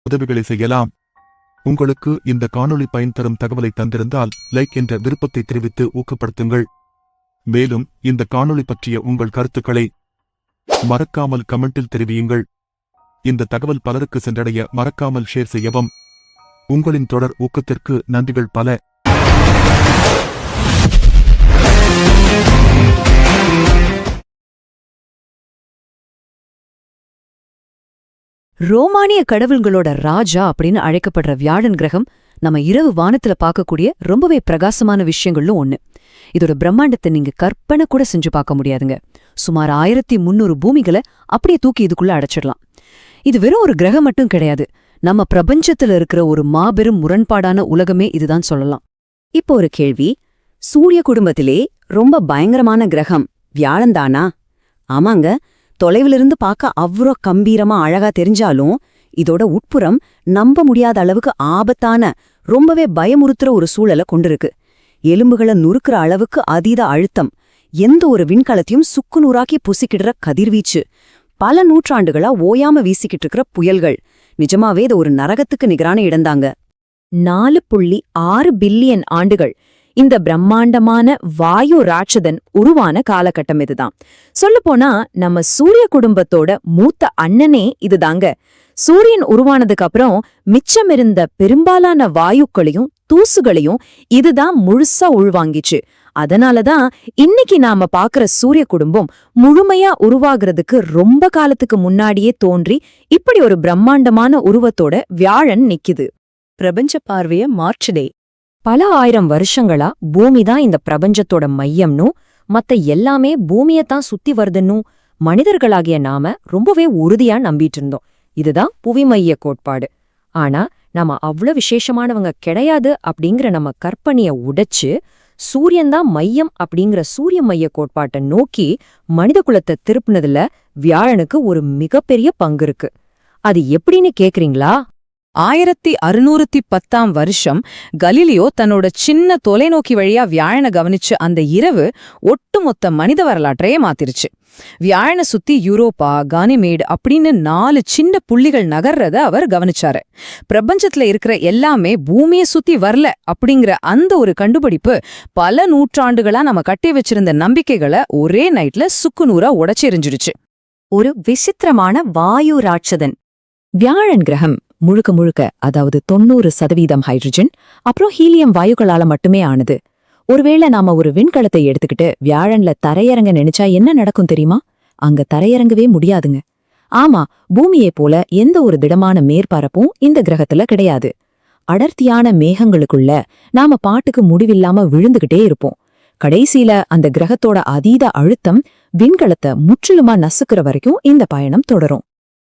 உதவிகளை செய்யலாம். உங்களுக்கு இந்த காணொளி பயன் தரும் தகவலை தந்திருந்தால் லைக் என்ற விருப்பத்தை தெரிவித்து ஊக்கப்படுத்துங்கள். மேலும் இந்த காணொளி பற்றிய உங்கள் கருத்துக்களை மறக்காமல் கமெண்டில் தெரிவியுங்கள். இந்த தகவல் பலருக்கு சென்றடைய மறக்காமல் ஷேர் செய்யவும். உங்களின் தொடர் ஊக்கத்திற்கு நன்றிகள் பல. ரோமானிய கடவுள்களோட ராஜா அப்படின்னு அழைக்கப்படுற வியாழன் கிரகம் நம்ம இரவு வானத்துல பார்க்கக்கூடிய ரொம்பவே பிரகாசமான விஷயங்களும் ஒண்ணு. இதோட பிரம்மாண்டத்தை நீங்க கற்பனை கூட செஞ்சு பார்க்க முடியாதுங்க. சுமார் 1300 பூமிகளை அப்படியே தூக்கி இதுக்குள்ள அடைச்சிடலாம். இது வெறும் ஒரு கிரகம் மட்டும் கிடையாது, நம்ம பிரபஞ்சத்துல இருக்கிற ஒரு மாபெரும் முரண்பாடான உலகமே இதுதான் சொல்லலாம். இப்போ ஒரு கேள்வி, சூரிய குடும்பத்திலே ரொம்ப பயங்கரமான கிரகம் வியாழன்தானா? ஆமாங்க, தொலைவிலிருந்து பார்க்க அவ்வளோ கம்பீரமா அழகா தெரிஞ்சாலும் இதோட உட்புறம் நம்ப முடியாத அளவுக்கு ஆபத்தான, ரொம்பவே பயமுறுத்துற ஒரு சூழலை கொண்டிருக்கு. எலும்புகளை நுறுக்கிற அளவுக்கு அதீத அழுத்தம், எந்த ஒரு விண்கலத்தையும் சுக்குநூறாக்கி புசிக்கிடுற கதிர்வீச்சு, பல நூற்றாண்டுகளா ஓயாம வீசிக்கிட்டு இருக்கிற புயல்கள். நிஜமாவே இது ஒரு நரகத்துக்கு நிகரான இடந்தாங்க. 4.6 பில்லியன் ஆண்டுகள் இந்த பிரம்மாண்டமான வாயு ராட்சதன் உருவான காலகட்டம் இதுதான். சொல்லப்போனா நம்ம சூரிய குடும்பத்தோட மூத்த அண்ணனே இதுதாங்க. சூரியன் உருவானதுக்கு அப்புறம் மிச்சமிருந்த பெரும்பாலான வாயுக்களையும் தூசுகளையும் இதுதான் முழுசா உள்வாங்கிச்சு. அதனாலதான் இன்னைக்கு நாம பாக்குற சூரிய குடும்பம் முழுமையா உருவாகிறதுக்கு ரொம்ப காலத்துக்கு முன்னாடியே தோன்றி இப்படி ஒரு பிரம்மாண்டமான உருவத்தோட வியாழன் நிக்குது. பிரபஞ்ச பார்வைய மாற்றுதே. பல ஆயிரம் வருஷங்களா பூமி தான் இந்த பிரபஞ்சத்தோட மையம்னும் மத்த எல்லாமே பூமியத்தான் சுத்தி வருதுன்னும் மனிதர்களாகிய நாம ரொம்பவே உறுதியா நம்பிட்டு இருந்தோம். இதுதான் புவி மைய கோட்பாடு. ஆனா நாம அவ்வளவு விசேஷமானவங்க கிடையாது அப்படிங்கிற நம்ம கற்பனைய உடைச்சு சூரியன்தான் மையம் அப்படிங்கிற சூரிய மைய கோட்பாட்டை நோக்கி மனித குலத்தை திருப்பினதுல வியாழனுக்கு ஒரு மிகப்பெரிய பங்கு இருக்கு. அது எப்படின்னு கேக்குறீங்களா? 1610 வருஷம் கலீலியோ தன்னோட சின்ன தொலைநோக்கி வழியா வியாழனை கவனிச்சு அந்த இரவு ஒட்டுமொத்த மனித வரலாற்றையே மாத்திருச்சு. வியாழனை சுத்தி யூரோப்பா, கானிமேடு அப்படின்னு 4 சின்ன புள்ளிகள் நகர்றத அவர் கவனிச்சாரு. பிரபஞ்சத்துல இருக்கிற எல்லாமே பூமியை சுத்தி வரல அப்படிங்கிற அந்த ஒரு கண்டுபிடிப்பு பல நூற்றாண்டுகளா நம்ம கட்டி வச்சிருந்த நம்பிக்கைகளை ஒரே நைட்ல சுக்குநூறா உடைச்செறிஞ்சிடுச்சு. ஒரு விசித்திரமான வாயு ராட்சதன் வியாழன் கிரகம் முழுக்க முழுக்க, அதாவது 90% ஹைட்ரஜன் அப்புறம் ஹீலியம் வாயுக்களால மட்டுமே ஆனது. ஒருவேளை நாம ஒரு விண்கலத்தை எடுத்துக்கிட்டு வியாழன்ல தரையிறங்க நினைச்சா என்ன நடக்கும் தெரியுமா? அங்க தரையிறங்கவே முடியாதுங்க. ஆமா, பூமியை போல எந்த ஒரு திடமான மேற்பரப்பும் இந்த கிரகத்துல கிடையாது. அடர்த்தியான மேகங்களுக்குள்ள நாம பாட்டுக்கு முடிவில்லாம விழுந்துகிட்டே இருப்போம். கடைசியில அந்த கிரகத்தோட அதீத அழுத்தம் விண்கலத்தை முற்றிலுமா நசுக்கிற வரைக்கும் இந்த பயணம் தொடரும்.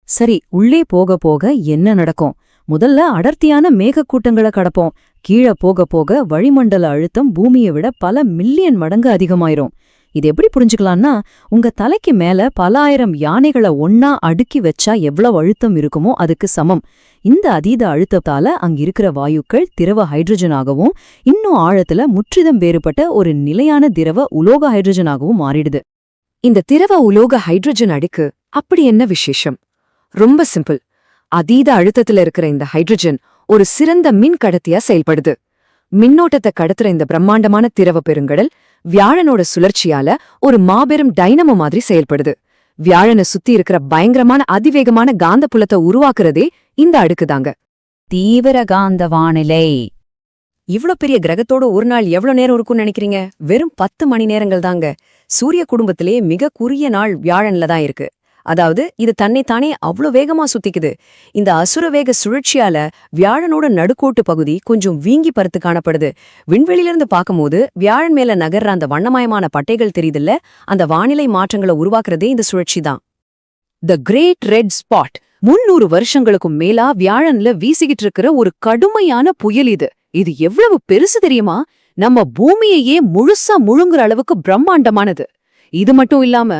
சரி, உள்ளே போக போக என்ன நடக்கும்? முதல்ல அடர்த்தியான மேகக்கூட்டங்களை கடப்போம். கீழே போக போக வளிமண்டல அழுத்தம் பூமியை விட பல மில்லியன் மடங்கு அதிகமாயிரும். இது எப்படி புரிஞ்சுக்கலாம்னா, உங்க தலைக்கு மேல பல ஆயிரம் யானைகளை ஒன்னா அடுக்கி வச்சா எவ்வளவு அழுத்தம் இருக்குமோ அதுக்கு சமம். இந்த அதீத அழுத்தத்தால அங்கிருக்கிற வாயுக்கள் திரவ ஹைட்ரஜனாகவும் இன்னும் ஆழத்துல முற்றிலும் வேறுபட்ட ஒரு நிலையான திரவ உலோக ஹைட்ரஜனாகவும் மாறிடுது. இந்த திரவ உலோக ஹைட்ரஜன் அடுக்கு அப்படி என்ன விசேஷம்? ரொம்ப சிம்பிள். அதீத அழுத்தத்துல இருக்கிற இந்த ஹைட்ரஜன் ஒரு சிறந்த மின் கடத்தியா செயல்படுது. மின்னோட்டத்தை கடத்துற இந்த பிரம்மாண்டமான திரவ பெருங்கடல் வியாழனோட சுழற்சியால ஒரு மாபெரும் டைனமோ மாதிரி செயல்படுது. வியாழனை சுத்தி இருக்கிற பயங்கரமான அதிவேகமான காந்த புலத்தை உருவாக்குறதே இந்த அடுக்குதாங்க. தீவிர காந்த வானிலை. இவ்ளோ பெரிய கிரகத்தோட ஒரு நாள் எவ்வளவு நேரம் இருக்கும்னு நினைக்கிறீங்க? வெறும் 10 மணி நேரங்கள் தாங்க. சூரிய குடும்பத்திலே மிக குறுகிய நாள் வியாழன்ல தான் இருக்கு. அதாவது இது தன்னைத்தானே அவ்வளோ வேகமா சுத்திக்குது. இந்த அசுரவேக சுழற்சியால வியாழனோட நடுக்கோட்டு பகுதி கொஞ்சம் வீங்கி பருத்து காணப்படுது. விண்வெளியிலிருந்து பார்க்கும்போது வியாழன் மேல நகர்ற அந்த வண்ணமயமான பட்டைகள் தெரியுதுல்ல, அந்த வானிலை மாற்றங்களை உருவாக்குறதே இந்த சுழற்சி தான். த கிரேட் ரெட் ஸ்பாட் 300 வருஷங்களுக்கும் மேலா வியாழன்ல வீசிக்கிட்டு இருக்கிற ஒரு கடுமையான புயல் இது. இது எவ்வளவு பெருசு தெரியுமா? நம்ம பூமியையே முழுசா முழுங்குற அளவுக்கு பிரம்மாண்டமானது. இது மட்டும் இல்லாம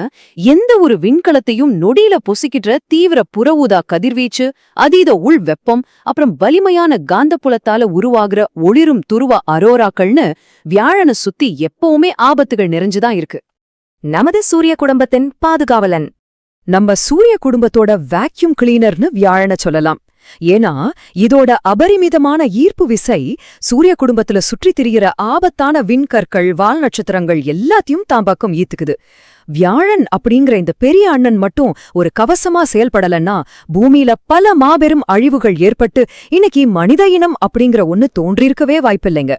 எந்த ஒரு விண்கலத்தையும் நொடியில பொசிக்கிற தீவிர புற ஊதா கதிர்வீச்சு, அதீத உள் வெப்பம், அப்புறம் வலிமையான காந்தப்புலத்தால உருவாகிற ஒளிரும் துருவ அரோராக்கள்னு வியாழனை சுத்தி எப்பவுமே ஆபத்துகள் நிறைஞ்சுதான் இருக்கு. நமது சூரிய குடும்பத்தின் பாதுகாவலன். நம்ம சூரிய குடும்பத்தோட வேக்யூம் கிளீனர்னு வியாழனை சொல்லலாம். ஏன்னா இதோட அபரிமிதமான ஈர்ப்பு விசை சூரிய குடும்பத்துல சுற்றித் திரிகிற ஆபத்தான விண்கற்கள் வால் நட்சத்திரங்கள் எல்லாத்தையும் தான் பக்கம் ஈர்த்துக்குது. வியாழன் அப்படிங்கிற இந்த பெரிய அண்ணன் மட்டும் ஒரு கவசமா செயல்படலன்னா பூமியில பல மாபெரும் அழிவுகள் ஏற்பட்டு இன்னைக்கு மனித இனம் அப்படிங்கிற ஒன்னு தோன்றியிருக்கவே வாய்ப்பில்லைங்க.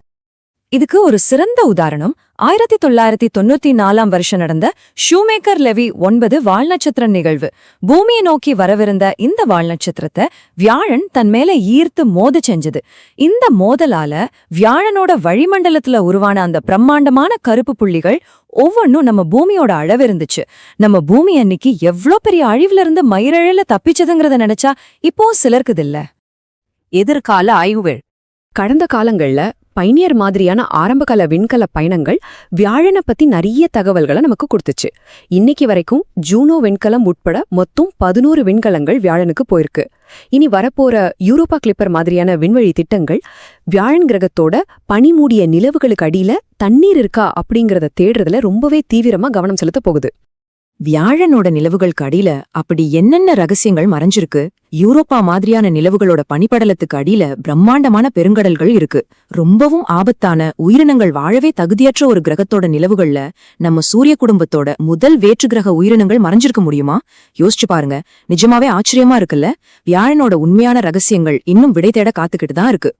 இதுக்கு ஒரு சிறந்த உதாரணம் 1994 வருஷம் நடந்த ஷூமேக்கர் லெவி 9 வால் நட்சத்திர நிகழ்வு. பூமியை நோக்கி வரவிருந்த இந்த வால் நட்சத்திரத்தை வியாழன் தன் மேல ஈர்த்து மோத செஞ்சது. இந்த மோதலால வியாழனோட வளிமண்டலத்துல உருவான அந்த பிரம்மாண்டமான கருப்பு புள்ளிகள் ஒவ்வொன்னும் நம்ம பூமியோட அளவு இருந்துச்சு. நம்ம பூமி அன்னைக்கு எவ்ளோ பெரிய அழிவுல இருந்து மயிரழல தப்பிச்சதுங்கிறத நினைச்சா இப்போ சிலர்க்குதில்ல. எதிர்கால ஆய்வுகள். கடந்த காலங்கள்ல பைனியர் மாதிரியான ஆரம்பகால விண்கல பயணங்கள் வியாழனை பத்தி நிறைய தகவல்களை நமக்கு கொடுத்துச்சு. இன்னைக்கு வரைக்கும் ஜூனோ விண்கலம் உட்பட மொத்தம் 11 விண்கலங்கள் வியாழனுக்கு போயிருக்கு. இனி வரப்போற யூரோப்பா கிளிப்பர் மாதிரியான விண்வெளி திட்டங்கள் வியாழன் கிரகத்தோட பனிமூடிய நிலவுகளுக்கு அடியில தண்ணீர் இருக்கா அப்படிங்கறத தேடுறதுல ரொம்பவே தீவிரமா கவனம் செலுத்த போகுது. வியாழனோட நிலவுகளுக்கு அடியில அப்படி என்னென்ன ரகசியங்கள் மறைஞ்சிருக்கு? யூரோப்பா மாதிரியான நிலவுகளோட பனிப்படலத்துக்கு அடியில பிரம்மாண்டமான பெருங்கடல்கள் இருக்கு. ரொம்பவும் ஆபத்தான உயிரினங்கள் வாழவே தகுதியற்ற ஒரு கிரகத்தோட நிலவுகள்ல நம்ம சூரிய குடும்பத்தோட முதல் வேற்று கிரக உயிரினங்கள் மறைஞ்சிருக்க முடியுமா? யோசிச்சு பாருங்க. நிஜமாவே ஆச்சரியமா இருக்குல்ல? வியாழனோட உண்மையான ரகசியங்கள் இன்னும் விடை தேட காத்துக்கிட்டு தான் இருக்கு.